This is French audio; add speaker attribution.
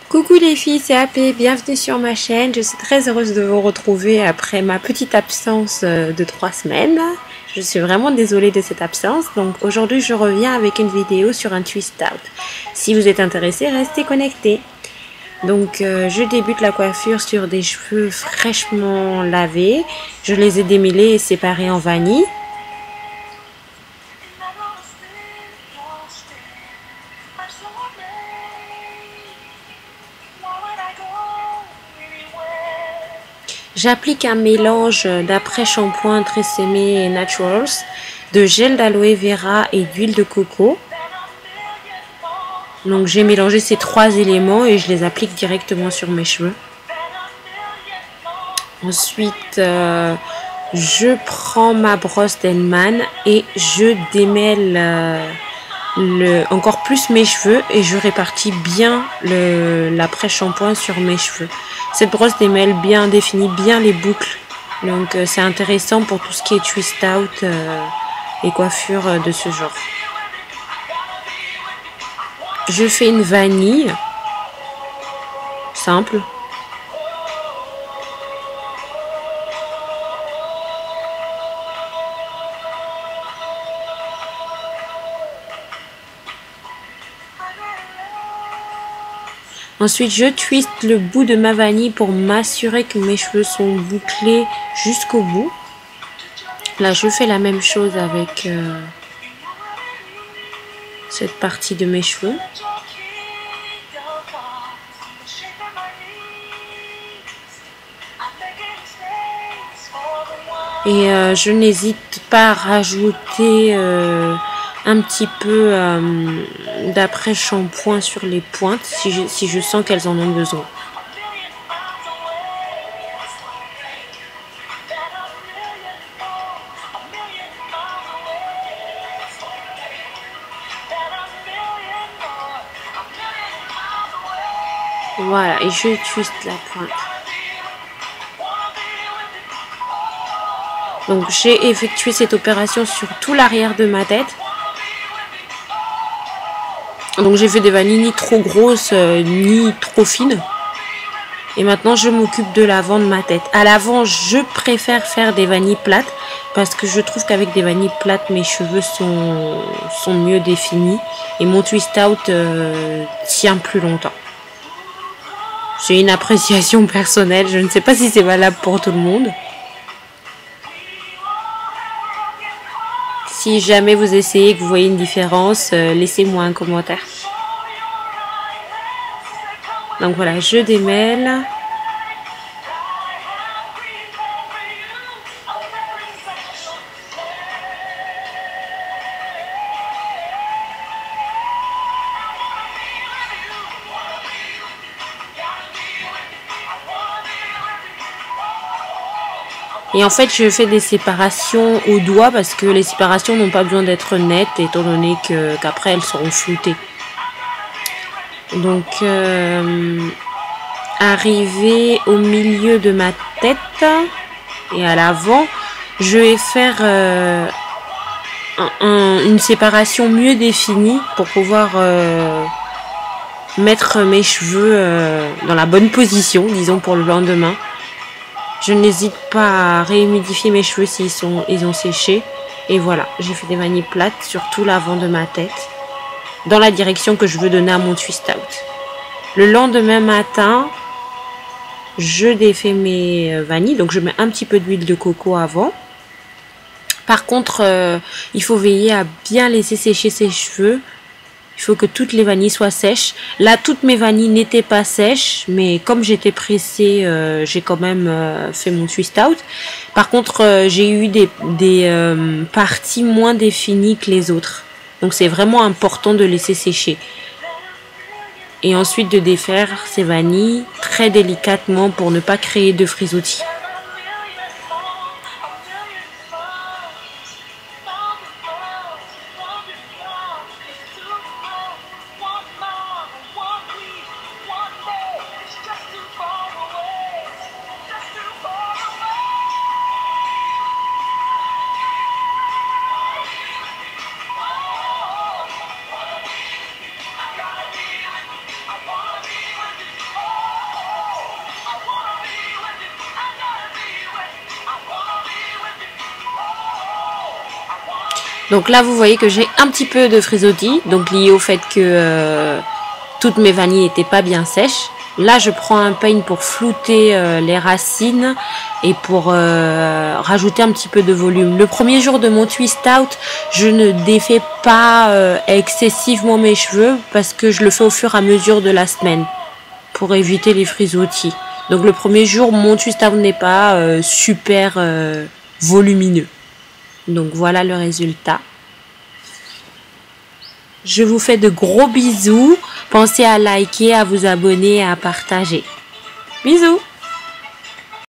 Speaker 1: Coucou les filles, c'est AP, bienvenue sur ma chaîne. Je suis très heureuse de vous retrouver après ma petite absence de 3 semaines. Je suis vraiment désolée de cette absence. Donc aujourd'hui, je reviens avec une vidéo sur un twist out. Si vous êtes intéressés, restez connectés. Donc je débute la coiffure sur des cheveux fraîchement lavés. Je les ai démêlés et séparés en vanille. J'applique un mélange d'après-shampoing Tresemme Naturals, de gel d'aloe vera et d'huile de coco. Donc j'ai mélangé ces 3 éléments et je les applique directement sur mes cheveux. Ensuite, je prends ma brosse d'Hellman et je démêle encore plus mes cheveux et je répartis bien l'après-shampoing sur mes cheveux. Cette brosse démêle bien, définit bien les boucles. Donc c'est intéressant pour tout ce qui est twist out et coiffure de ce genre. Je fais une vanille simple. Ensuite, je twiste le bout de ma vanille pour m'assurer que mes cheveux sont bouclés jusqu'au bout. Là, je fais la même chose avec cette partie de mes cheveux. Et je n'hésite pas à rajouter un petit peu d'après-shampoing sur les pointes si je sens qu'elles en ont besoin. Voilà, et je twiste la pointe. Donc j'ai effectué cette opération sur tout l'arrière de ma tête. Donc j'ai fait des vanilles ni trop grosses ni trop fines. Et maintenant je m'occupe de l'avant de ma tête. À l'avant, je préfère faire des vanilles plates parce que je trouve qu'avec des vanilles plates, mes cheveux sont mieux définis et mon twist out tient plus longtemps. C'est une appréciation personnelle, je ne sais pas si c'est valable pour tout le monde. Si jamais vous essayez et que vous voyez une différence, laissez-moi un commentaire. Donc voilà, je démêle. Et en fait, je fais des séparations au doigt parce que les séparations n'ont pas besoin d'être nettes étant donné qu'après elles seront floutées. Donc, arrivé au milieu de ma tête et à l'avant, je vais faire une séparation mieux définie pour pouvoir mettre mes cheveux dans la bonne position, disons pour le lendemain. Je n'hésite pas à réhumidifier mes cheveux ils ont séché. Et voilà, j'ai fait des vanilles plates sur tout l'avant de ma tête, dans la direction que je veux donner à mon twist out. Le lendemain matin, je défais mes vanilles, donc je mets un petit peu d'huile de coco avant. Par contre, il faut veiller à bien laisser sécher ses cheveux. Il faut que toutes les vanilles soient sèches. Là, toutes mes vanilles n'étaient pas sèches, mais comme j'étais pressée, j'ai quand même fait mon twist out. Par contre, j'ai eu des parties moins définies que les autres. Donc, c'est vraiment important de laisser sécher. Et ensuite de défaire ces vanilles très délicatement pour ne pas créer de frisottis. Donc là, vous voyez que j'ai un petit peu de frisottis, donc lié au fait que toutes mes vanilles n'étaient pas bien sèches. Là, je prends un peigne pour flouter les racines et pour rajouter un petit peu de volume. Le premier jour de mon twist out, je ne défais pas excessivement mes cheveux parce que je le fais au fur et à mesure de la semaine pour éviter les frisottis. Donc le premier jour, mon twist out n'est pas super volumineux. Donc voilà le résultat. Je vous fais de gros bisous. Pensez à liker, à vous abonner et à partager. Bisous!